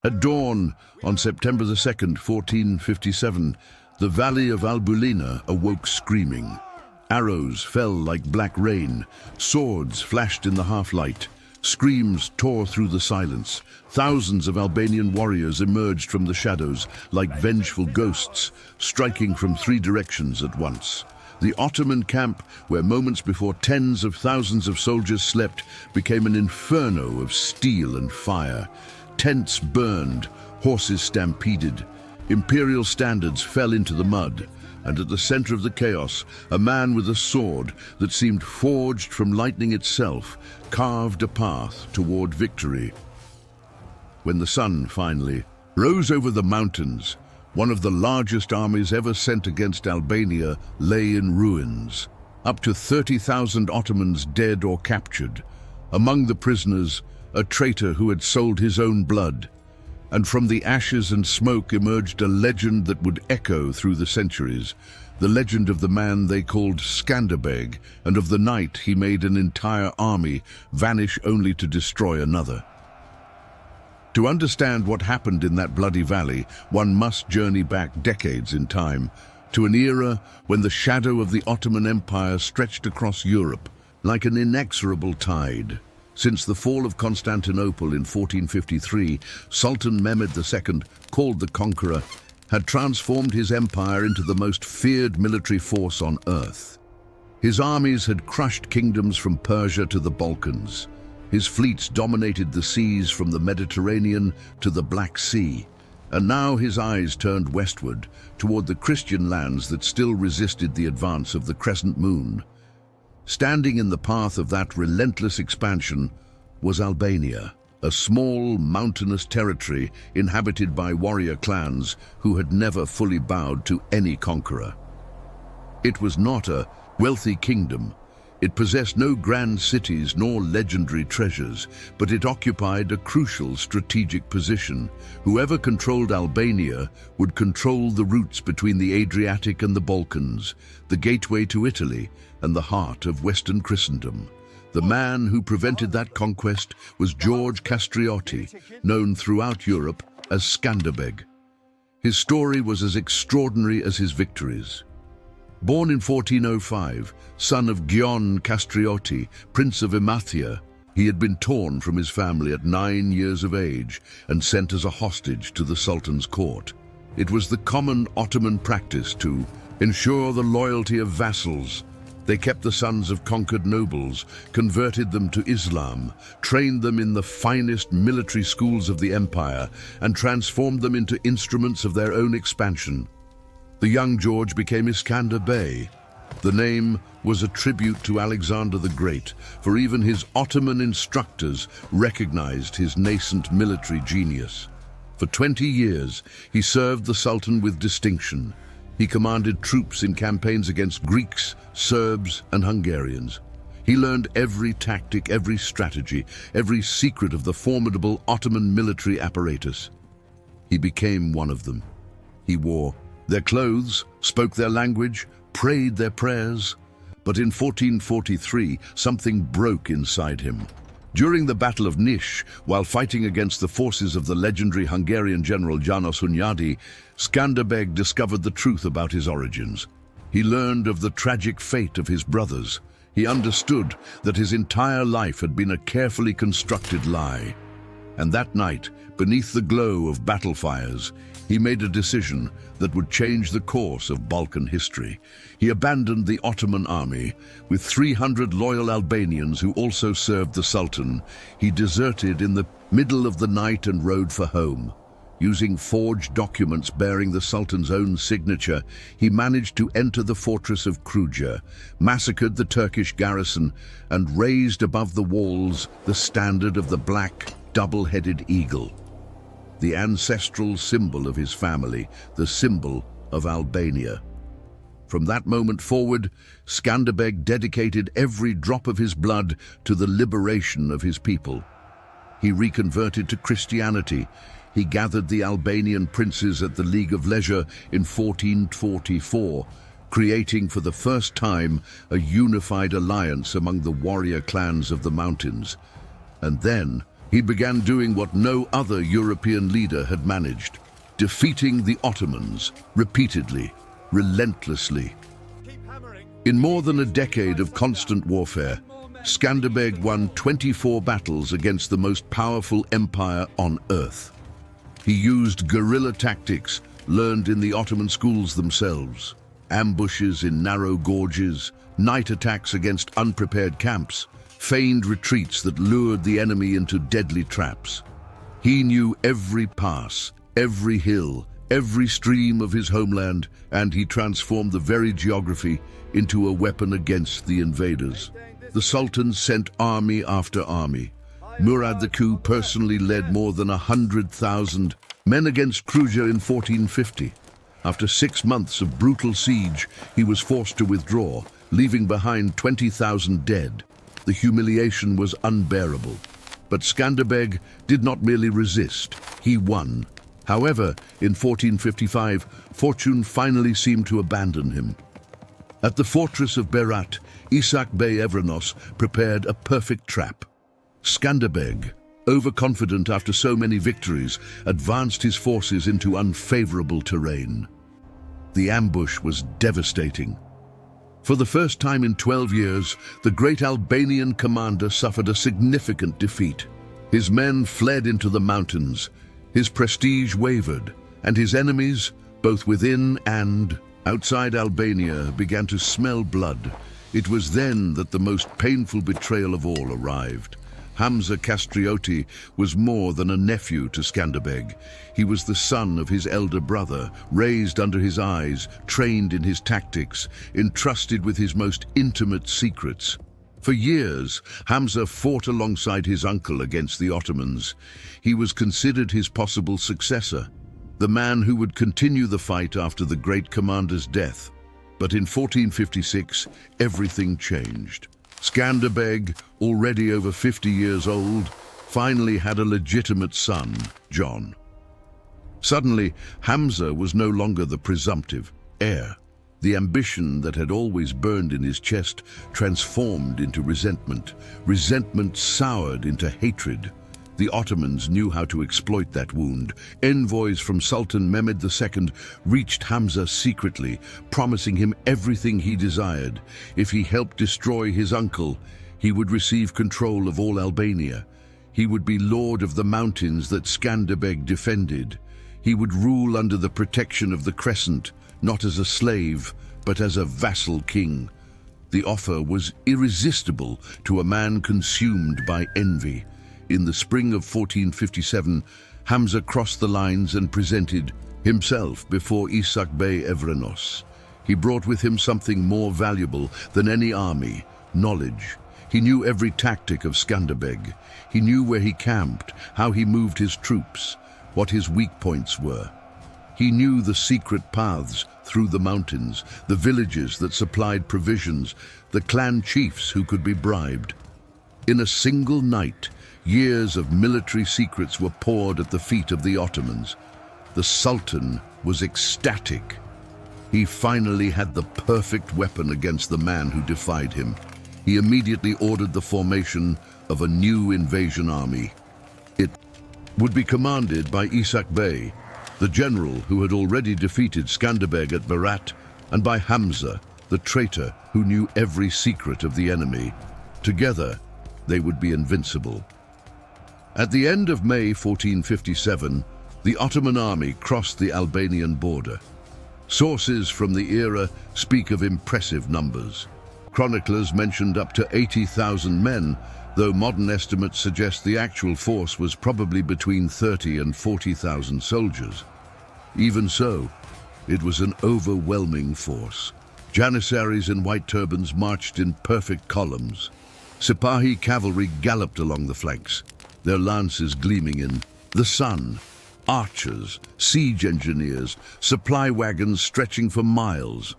At dawn, on September the 2nd, 1457, the valley of Albulena awoke screaming. Arrows fell like black rain, swords flashed in the half-light, screams tore through the silence. Thousands of Albanian warriors emerged from the shadows like vengeful ghosts, striking from three directions at once. The Ottoman camp, where moments before tens of thousands of soldiers slept, became an inferno of steel and fire. Tents burned, horses stampeded, imperial standards fell into the mud, and at the center of the chaos, a man with a sword that seemed forged from lightning itself carved a path toward victory. When the sun finally rose over the mountains, one of the largest armies ever sent against Albania lay in ruins. Up to 30,000 Ottomans dead or captured. Among the prisoners, a traitor who had sold his own blood. And from the ashes and smoke emerged a legend that would echo through the centuries. The legend of the man they called Skanderbeg, and of the night he made an entire army vanish only to destroy another. To understand what happened in that bloody valley, one must journey back decades in time, to an era when the shadow of the Ottoman Empire stretched across Europe like an inexorable tide. Since the fall of Constantinople in 1453, Sultan Mehmed II, called the Conqueror, had transformed his empire into the most feared military force on earth. His armies had crushed kingdoms from Persia to the Balkans. His fleets dominated the seas from the Mediterranean to the Black Sea. And now his eyes turned westward, toward the Christian lands that still resisted the advance of the crescent moon. Standing in the path of that relentless expansion was Albania, a small, mountainous territory inhabited by warrior clans who had never fully bowed to any conqueror. It was not a wealthy kingdom. It possessed no grand cities nor legendary treasures, but it occupied a crucial strategic position. Whoever controlled Albania would control the routes between the Adriatic and the Balkans, the gateway to Italy, and the heart of Western Christendom. The man who prevented that conquest was George Castriotti, known throughout Europe as Skanderbeg. His story was as extraordinary as his victories. Born in 1405, son of Guillaume Castriotti, Prince of Emathia, he had been torn from his family at 9 years of age and sent as a hostage to the Sultan's court. It was the common Ottoman practice to ensure the loyalty of vassals. They kept the sons of conquered nobles, converted them to Islam, trained them in the finest military schools of the empire, and transformed them into instruments of their own expansion. The young George became Skanderbeg. The name was a tribute to Alexander the Great, for even his Ottoman instructors recognized his nascent military genius. For 20 years, he served the Sultan with distinction. He commanded troops in campaigns against Greeks, Serbs, and Hungarians. He learned every tactic, every strategy, every secret of the formidable Ottoman military apparatus. He became one of them. He wore their clothes, spoke their language, prayed their prayers. But in 1443, something broke inside him. During the Battle of Niš, while fighting against the forces of the legendary Hungarian general János Hunyadi, Skanderbeg discovered the truth about his origins. He learned of the tragic fate of his brothers. He understood that his entire life had been a carefully constructed lie. And that night, beneath the glow of battle fires, he made a decision that would change the course of Balkan history. He abandoned the Ottoman army. With 300 loyal Albanians who also served the Sultan, he deserted in the middle of the night and rode for home. Using forged documents bearing the Sultan's own signature, he managed to enter the fortress of Kruja, massacred the Turkish garrison, and raised above the walls the standard of the black, double-headed eagle, the ancestral symbol of his family, the symbol of Albania. From that moment forward, Skanderbeg dedicated every drop of his blood to the liberation of his people. He reconverted to Christianity. He gathered the Albanian princes at the League of Leisure in 1444, creating for the first time a unified alliance among the warrior clans of the mountains. And then, He began doing what no other European leader had managed, defeating the Ottomans repeatedly, relentlessly. In more than a decade of constant warfare, Skanderbeg won 24 battles against the most powerful empire on earth. He used guerrilla tactics learned in the Ottoman schools themselves, ambushes in narrow gorges, night attacks against unprepared camps, feigned retreats that lured the enemy into deadly traps. He knew every pass, every hill, every stream of his homeland, and he transformed the very geography into a weapon against the invaders. The Sultan sent army after army. Murad the Coup personally led more than 100,000 men against Kruja in 1450. After 6 months of brutal siege, he was forced to withdraw, leaving behind 20,000 dead. The humiliation was unbearable. But Skanderbeg did not merely resist, he won. However, in 1455, fortune finally seemed to abandon him. At the fortress of Berat, Isak Bey Evrenos prepared a perfect trap. Skanderbeg, overconfident after so many victories, advanced his forces into unfavorable terrain. The ambush was devastating. For the first time in 12 years, the great Albanian commander suffered a significant defeat. His men fled into the mountains, his prestige wavered, and his enemies, both within and outside Albania, began to smell blood. It was then that the most painful betrayal of all arrived. Hamza Castrioti was more than a nephew to Skanderbeg. He was the son of his elder brother, raised under his eyes, trained in his tactics, entrusted with his most intimate secrets. For years, Hamza fought alongside his uncle against the Ottomans. He was considered his possible successor, the man who would continue the fight after the great commander's death. But in 1456, everything changed. Skanderbeg, already over 50 years old, finally had a legitimate son, John. Suddenly, Hamza was no longer the presumptive heir. The ambition that had always burned in his chest transformed into resentment. Resentment soured into hatred. The Ottomans knew how to exploit that wound. Envoys from Sultan Mehmed II reached Hamza secretly, promising him everything he desired. If he helped destroy his uncle, he would receive control of all Albania. He would be lord of the mountains that Skanderbeg defended. He would rule under the protection of the Crescent, not as a slave, but as a vassal king. The offer was irresistible to a man consumed by envy. In the spring of 1457, Hamza crossed the lines and presented himself before Isak Bey Evrenos. He brought with him something more valuable than any army: knowledge. He knew every tactic of Skanderbeg. He knew where he camped, how he moved his troops, what his weak points were. He knew the secret paths through the mountains, the villages that supplied provisions, the clan chiefs who could be bribed. In a single night, years of military secrets were poured at the feet of the Ottomans. The Sultan was ecstatic. He finally had the perfect weapon against the man who defied him. He immediately ordered the formation of a new invasion army. It would be commanded by Isak Bey, the general who had already defeated Skanderbeg at Berat, and by Hamza, the traitor who knew every secret of the enemy. Together, they would be invincible. At the end of May 1457, the Ottoman army crossed the Albanian border. Sources from the era speak of impressive numbers. Chroniclers mentioned up to 80,000 men, though modern estimates suggest the actual force was probably between 30 and 40,000 soldiers. Even so, it was an overwhelming force. Janissaries in white turbans marched in perfect columns. Sipahi cavalry galloped along the flanks, their lances gleaming in the sun. Archers, siege engineers, supply wagons stretching for miles.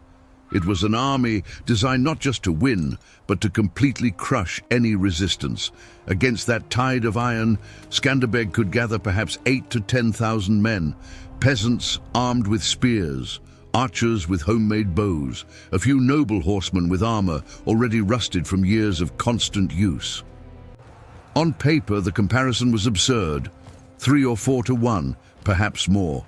It was an army designed not just to win, but to completely crush any resistance. Against that tide of iron, Skanderbeg could gather perhaps 8,000 to 10,000 men, peasants armed with spears, archers with homemade bows, a few noble horsemen with armor already rusted from years of constant use. On paper, the comparison was absurd. 3 or 4 to 1, perhaps more.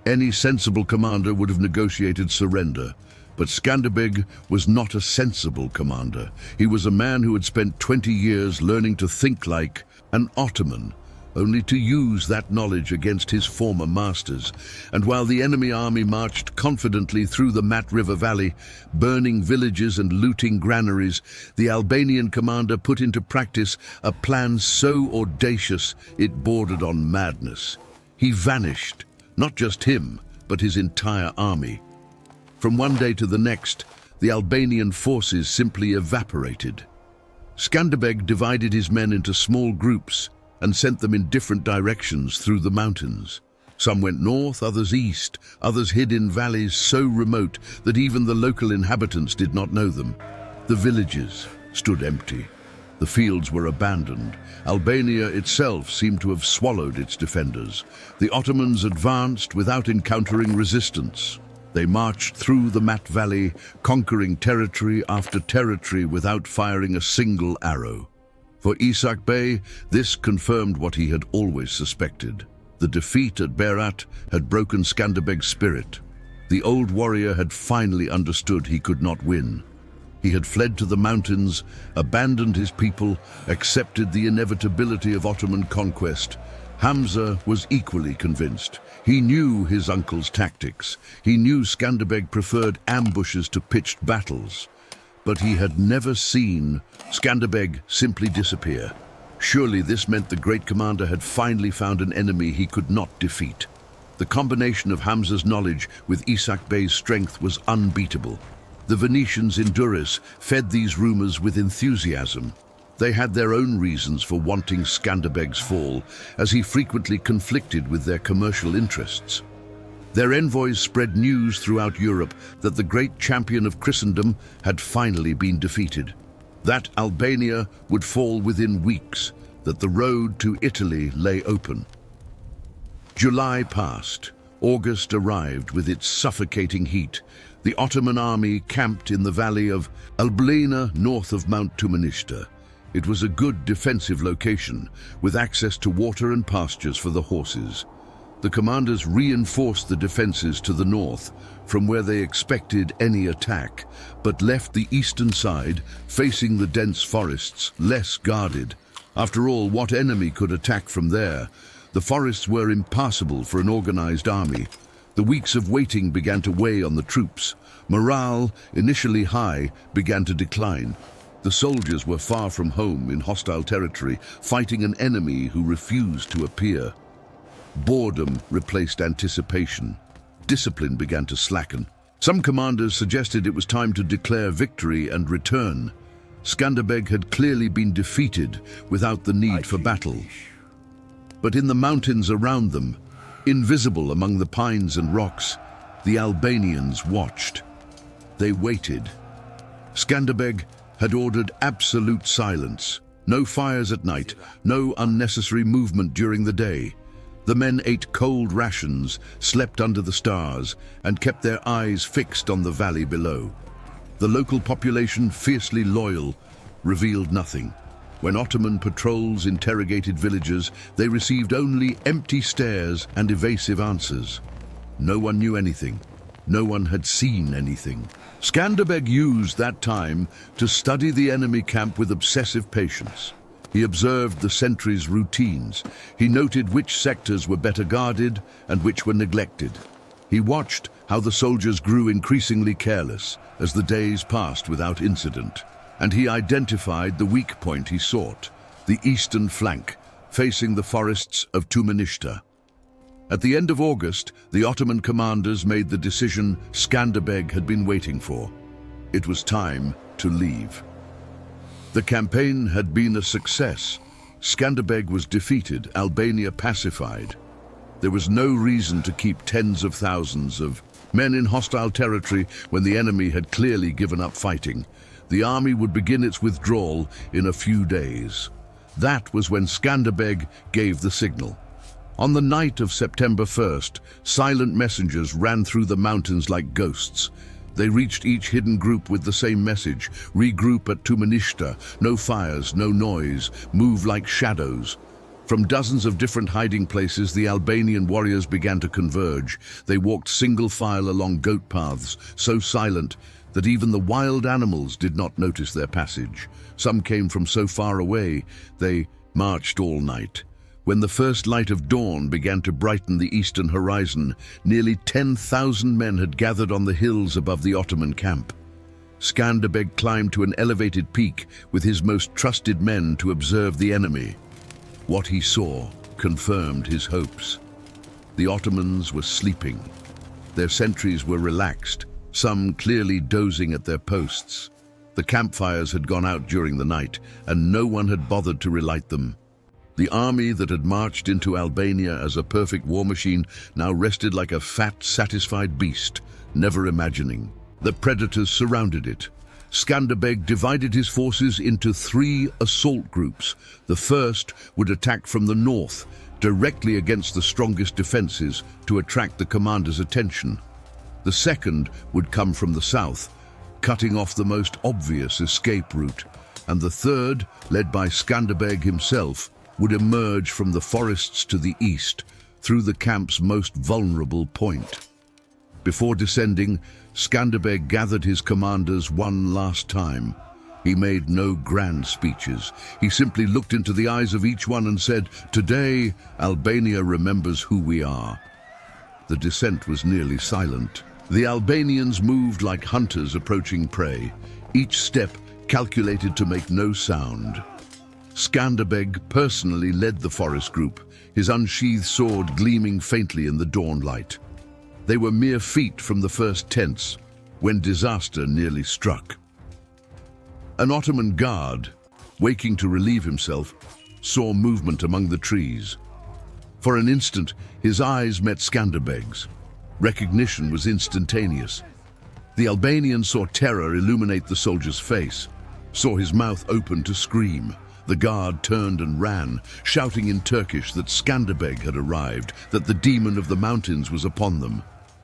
Any sensible commander would have negotiated surrender. But Skanderbeg was not a sensible commander. He was a man who had spent 20 years learning to think like an Ottoman, only to use that knowledge against his former masters. And while the enemy army marched confidently through the Mat River Valley, burning villages and looting granaries, the Albanian commander put into practice a plan so audacious it bordered on madness. He vanished, not just him, but his entire army. From one day to the next, the Albanian forces simply evaporated. Skanderbeg divided his men into small groups and sent them in different directions through the mountains. Some went north, others east, others hid in valleys so remote that even the local inhabitants did not know them. The villages stood empty. The fields were abandoned. Albania itself seemed to have swallowed its defenders. The Ottomans advanced without encountering resistance. They marched through the Mat Valley, conquering territory after territory without firing a single arrow. For Isak Bey, this confirmed what he had always suspected. The defeat at Berat had broken Skanderbeg's spirit. The old warrior had finally understood he could not win. He had fled to the mountains, abandoned his people, accepted the inevitability of Ottoman conquest. Hamza was equally convinced. He knew his uncle's tactics. He knew Skanderbeg preferred ambushes to pitched battles. But he had never seen Skanderbeg simply disappear. Surely this meant the great commander had finally found an enemy he could not defeat. The combination of Hamza's knowledge with Isak Bey's strength was unbeatable. The Venetians in Durrës fed these rumors with enthusiasm. They had their own reasons for wanting Skanderbeg's fall, as he frequently conflicted with their commercial interests. Their envoys spread news throughout Europe that the great champion of Christendom had finally been defeated, that Albania would fall within weeks, that the road to Italy lay open. July passed. August arrived with its suffocating heat. The Ottoman army camped in the valley of Albulena, north of Mount Tumanishta. It was a good defensive location, with access to water and pastures for the horses. The commanders reinforced the defenses to the north, from where they expected any attack, but left the eastern side, facing the dense forests, less guarded. After all, what enemy could attack from there? The forests were impassable for an organized army. The weeks of waiting began to weigh on the troops. Morale, initially high, began to decline. The soldiers were far from home in hostile territory, fighting an enemy who refused to appear. Boredom replaced anticipation. Discipline began to slacken. Some commanders suggested it was time to declare victory and return. Skanderbeg had clearly been defeated without the need for battle. But in the mountains around them, invisible among the pines and rocks, the Albanians watched. They waited. Skanderbeg had ordered absolute silence. No fires at night, no unnecessary movement during the day. The men ate cold rations, slept under the stars, and kept their eyes fixed on the valley below. The local population, fiercely loyal, revealed nothing. When Ottoman patrols interrogated villagers, they received only empty stares and evasive answers. No one knew anything. No one had seen anything. Skanderbeg used that time to study the enemy camp with obsessive patience. He observed the sentries' routines. He noted which sectors were better guarded and which were neglected. He watched how the soldiers grew increasingly careless as the days passed without incident. And he identified the weak point he sought, the eastern flank, facing the forests of Tumanishta. At the end of August, the Ottoman commanders made the decision Skanderbeg had been waiting for. It was time to leave. The campaign had been a success. Skanderbeg was defeated, Albania pacified. There was no reason to keep tens of thousands of men in hostile territory when the enemy had clearly given up fighting. The army would begin its withdrawal in a few days. That was when Skanderbeg gave the signal. On the night of September 1st, silent messengers ran through the mountains like ghosts. They reached each hidden group with the same message: regroup at Tumanishta, no fires, no noise, move like shadows. From dozens of different hiding places, the Albanian warriors began to converge. They walked single file along goat paths, so silent that even the wild animals did not notice their passage. Some came from so far away, they marched all night. When the first light of dawn began to brighten the eastern horizon, nearly 10,000 men had gathered on the hills above the Ottoman camp. Skanderbeg climbed to an elevated peak with his most trusted men to observe the enemy. What he saw confirmed his hopes. The Ottomans were sleeping. Their sentries were relaxed, some clearly dozing at their posts. The campfires had gone out during the night, and no one had bothered to relight them. The army that had marched into Albania as a perfect war machine now rested like a fat, satisfied beast, never imagining. The predators surrounded it. Skanderbeg divided his forces into 3 assault groups. The first would attack from the north, directly against the strongest defenses to attract the commander's attention. The second would come from the south, cutting off the most obvious escape route. And the third, led by Skanderbeg himself, would emerge from the forests to the east, through the camp's most vulnerable point. Before descending, Skanderbeg gathered his commanders one last time. He made no grand speeches. He simply looked into the eyes of each one and said, "Today, Albania remembers who we are." The descent was nearly silent. The Albanians moved like hunters approaching prey, each step calculated to make no sound. Skanderbeg personally led the forest group, his unsheathed sword gleaming faintly in the dawn light. They were mere feet from the first tents when disaster nearly struck. An Ottoman guard, waking to relieve himself, saw movement among the trees. For an instant, his eyes met Skanderbeg's. Recognition was instantaneous. The Albanian saw terror illuminate the soldier's face, saw his mouth open to scream. The guard turned and ran, shouting in Turkish that Skanderbeg had arrived, that the demon of the mountains was upon them.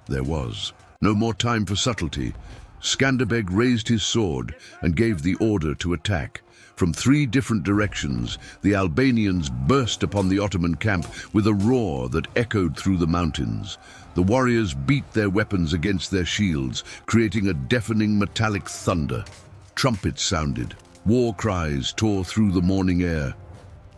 There was no more time for subtlety. Skanderbeg raised his sword and gave the order to attack. From 3 different directions, the Albanians burst upon the Ottoman camp with a roar that echoed through the mountains. The warriors beat their weapons against their shields, creating a deafening metallic thunder. Trumpets sounded. War cries tore through the morning air.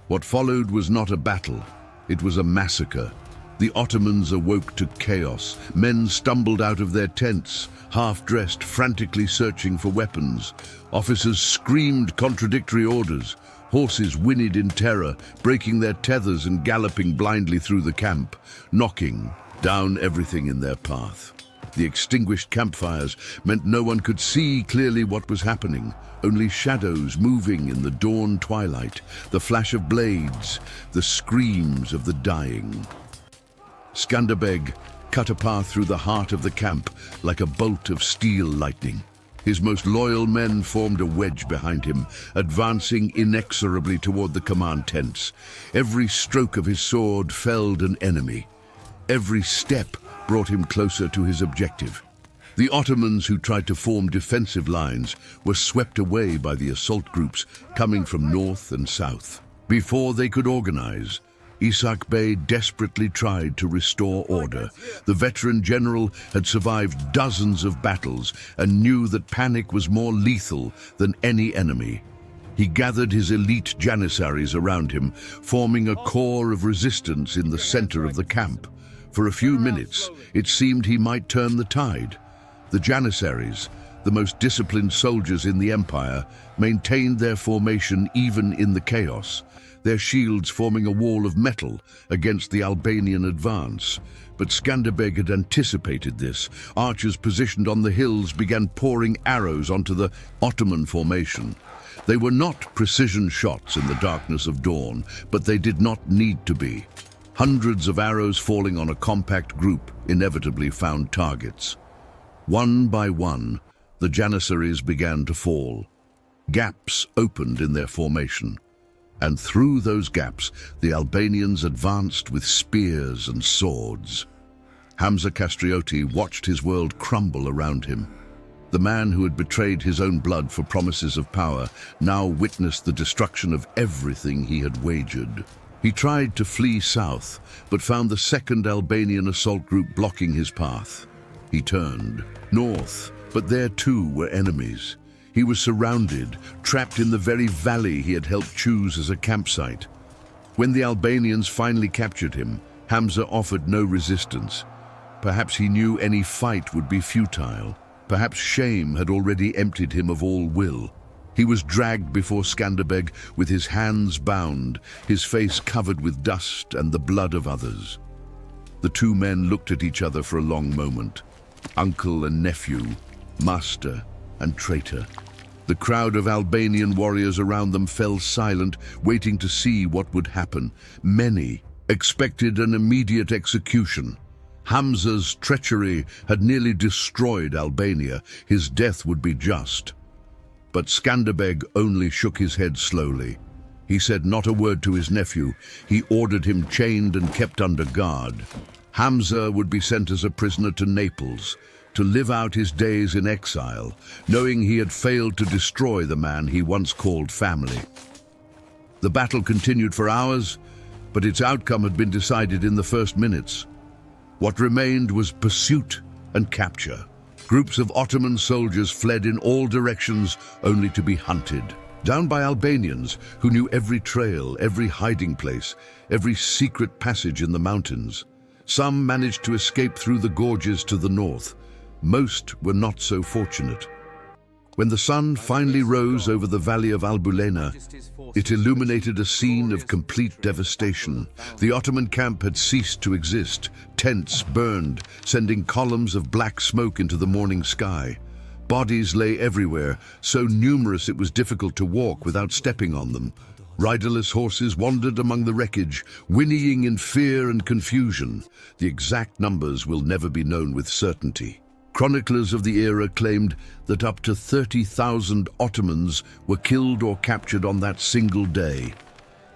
What followed was not a battle. It was a massacre. The Ottomans awoke to chaos. Men stumbled out of their tents, half-dressed, frantically searching for weapons. Officers screamed contradictory orders. Horses whinnied in terror, breaking their tethers and galloping blindly through the camp, knocking down everything in their path. The extinguished campfires meant no one could see clearly what was happening. Only shadows moving in the dawn twilight, the flash of blades, the screams of the dying. Skanderbeg cut a path through the heart of the camp like a bolt of steel lightning. His most loyal men formed a wedge behind him, advancing inexorably toward the command tents. Every stroke of his sword felled an enemy. Every step brought him closer to his objective. The Ottomans who tried to form defensive lines were swept away by the assault groups coming from north and south. Before they could organize, Ishak Bey desperately tried to restore order. The veteran general had survived dozens of battles and knew that panic was more lethal than any enemy. He gathered his elite janissaries around him, forming a core of resistance in the center of the camp. For a few minutes, it seemed he might turn the tide. The janissaries, the most disciplined soldiers in the empire, maintained their formation even in the chaos, their shields forming a wall of metal against the Albanian advance. But Skanderbeg had anticipated this. Archers positioned on the hills began pouring arrows onto the Ottoman formation. They were not precision shots in the darkness of dawn, but they did not need to be. Hundreds of arrows falling on a compact group inevitably found targets. One by one, the janissaries began to fall. Gaps opened in their formation, and through those gaps, the Albanians advanced with spears and swords. Hamza watched his world crumble around him. The man who had betrayed his own blood for promises of power now witnessed the destruction of everything he had wagered. He tried to flee south, but found the second Albanian assault group blocking his path. He turned north, but there too were enemies. He was surrounded, trapped in the very valley he had helped choose as a campsite. When the Albanians finally captured him, Hamza offered no resistance. Perhaps he knew any fight would be futile. Perhaps shame had already emptied him of all will. He was dragged before Skanderbeg with his hands bound, his face covered with dust and the blood of others. The two men looked at each other for a long moment. Uncle and nephew, master and traitor. The crowd of Albanian warriors around them fell silent, waiting to see what would happen. Many expected an immediate execution. Hamza's treachery had nearly destroyed Albania. His death would be just. But Skanderbeg only shook his head slowly. He said not a word to his nephew. He ordered him chained and kept under guard. Hamza would be sent as a prisoner to Naples, to live out his days in exile, knowing he had failed to destroy the man he once called family. The battle continued for hours, but its outcome had been decided in the first minutes. What remained was pursuit and capture. Groups of Ottoman soldiers fled in all directions, only to be hunted down by Albanians who knew every trail, every hiding place, every secret passage in the mountains. Some managed to escape through the gorges to the north. Most were not so fortunate. When the sun finally rose over the valley of Albulena, it illuminated a scene of complete devastation. The Ottoman camp had ceased to exist. Tents burned, sending columns of black smoke into the morning sky. Bodies lay everywhere, so numerous it was difficult to walk without stepping on them. Riderless horses wandered among the wreckage, whinnying in fear and confusion. The exact numbers will never be known with certainty. Chroniclers of the era claimed that up to 30,000 Ottomans were killed or captured on that single day.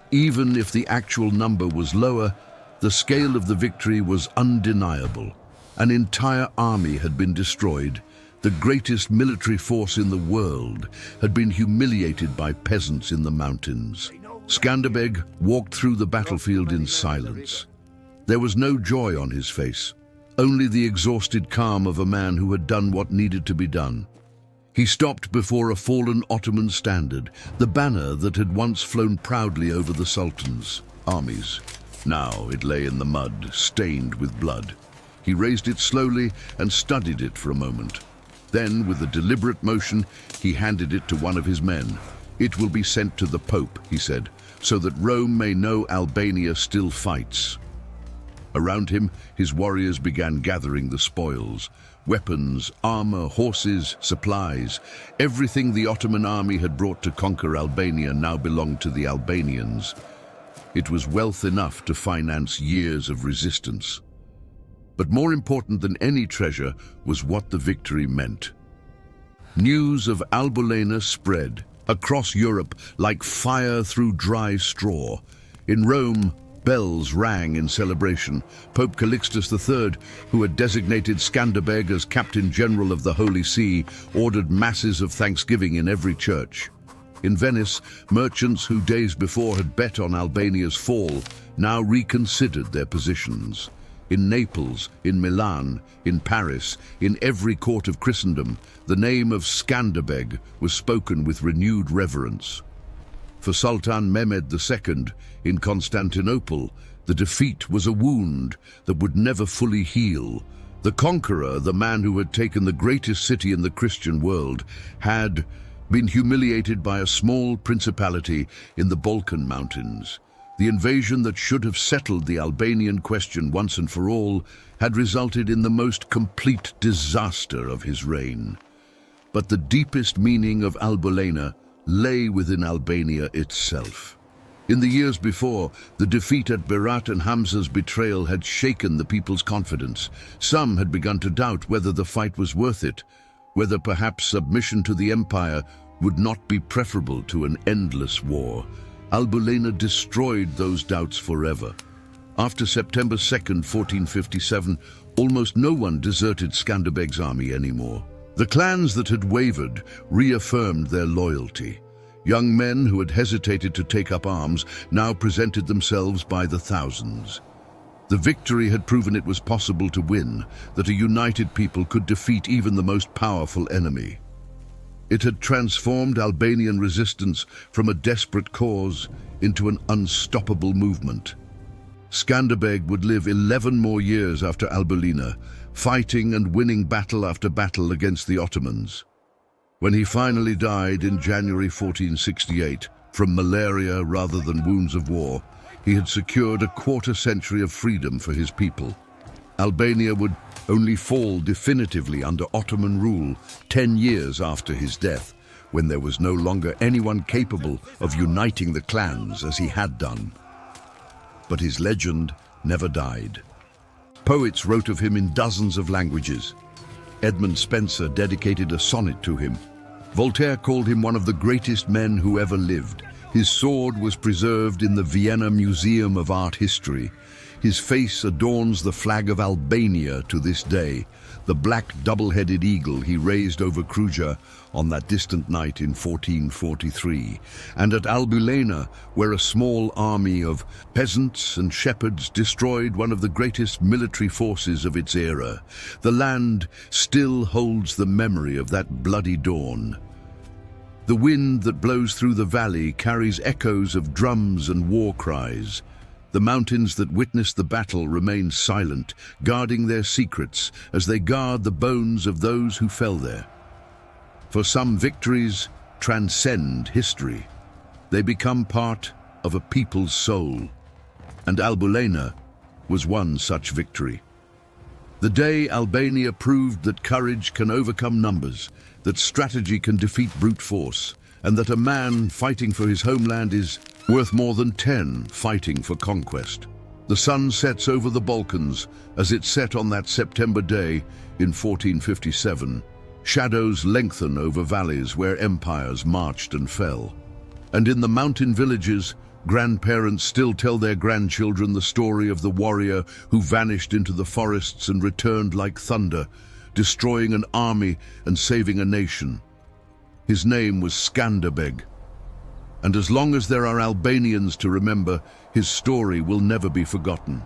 Even if the actual number was lower, the scale of the victory was undeniable. An entire army had been destroyed. The greatest military force in the world had been humiliated by peasants in the mountains. Skanderbeg walked through the battlefield in silence. There was no joy on his face. Only the exhausted calm of a man who had done what needed to be done. He stopped before a fallen Ottoman standard, the banner that had once flown proudly over the Sultan's armies. Now it lay in the mud, stained with blood. He raised it slowly and studied it for a moment. Then, with a deliberate motion, he handed it to one of his men. "It will be sent to the Pope," he said, "so that Rome may know Albania still fights." Around him, his warriors began gathering the spoils. Weapons, armor, horses, supplies. Everything the Ottoman army had brought to conquer Albania now belonged to the Albanians. It was wealth enough to finance years of resistance. But more important than any treasure was what the victory meant. News of Albulena spread across Europe like fire through dry straw. In Rome, bells rang in celebration. Pope Calixtus III, who had designated Skanderbeg as Captain General of the Holy See, ordered masses of thanksgiving in every church. In Venice, merchants who days before had bet on Albania's fall now reconsidered their positions. In Naples, in Milan, in Paris, in every court of Christendom, the name of Skanderbeg was spoken with renewed reverence. For Sultan Mehmed II, in Constantinople, the defeat was a wound that would never fully heal. The conqueror, the man who had taken the greatest city in the Christian world, had been humiliated by a small principality in the Balkan Mountains. The invasion that should have settled the Albanian question once and for all had resulted in the most complete disaster of his reign. But the deepest meaning of Albulena lay within Albania itself. In the years before, the defeat at Berat and Hamza's betrayal had shaken the people's confidence. Some had begun to doubt whether the fight was worth it, whether perhaps submission to the empire would not be preferable to an endless war. Albulena destroyed those doubts forever. After September 2nd, 1457, almost no one deserted Skanderbeg's army anymore. The clans that had wavered reaffirmed their loyalty. Young men who had hesitated to take up arms now presented themselves by the thousands. The victory had proven it was possible to win, that a united people could defeat even the most powerful enemy. It had transformed Albanian resistance from a desperate cause into an unstoppable movement. Skanderbeg would live 11 more years after Albulena, fighting and winning battle after battle against the Ottomans. When he finally died in January 1468, from malaria rather than wounds of war, he had secured a quarter-century of freedom for his people. Albania would only fall definitively under Ottoman rule 10 years after his death, when there was no longer anyone capable of uniting the clans as he had done. But his legend never died. Poets wrote of him in dozens of languages. Edmund Spenser dedicated a sonnet to him. Voltaire called him one of the greatest men who ever lived. His sword was preserved in the Vienna Museum of Art History. His face adorns the flag of Albania to this day, the black double-headed eagle he raised over Kruja on that distant night in 1443. And at Albulena, where a small army of peasants and shepherds destroyed one of the greatest military forces of its era, the land still holds the memory of that bloody dawn. The wind that blows through the valley carries echoes of drums and war cries. The mountains that witnessed the battle remain silent, guarding their secrets as they guard the bones of those who fell there. For some victories transcend history. They become part of a people's soul. And Albulena was one such victory. The day Albania proved that courage can overcome numbers, that strategy can defeat brute force, and that a man fighting for his homeland is worth more than 10 fighting for conquest. The sun sets over the Balkans as it set on that September day in 1457. Shadows lengthen over valleys where empires marched and fell. And in the mountain villages, grandparents still tell their grandchildren the story of the warrior who vanished into the forests and returned like thunder, destroying an army and saving a nation. His name was Skanderbeg. And as long as there are Albanians to remember, his story will never be forgotten.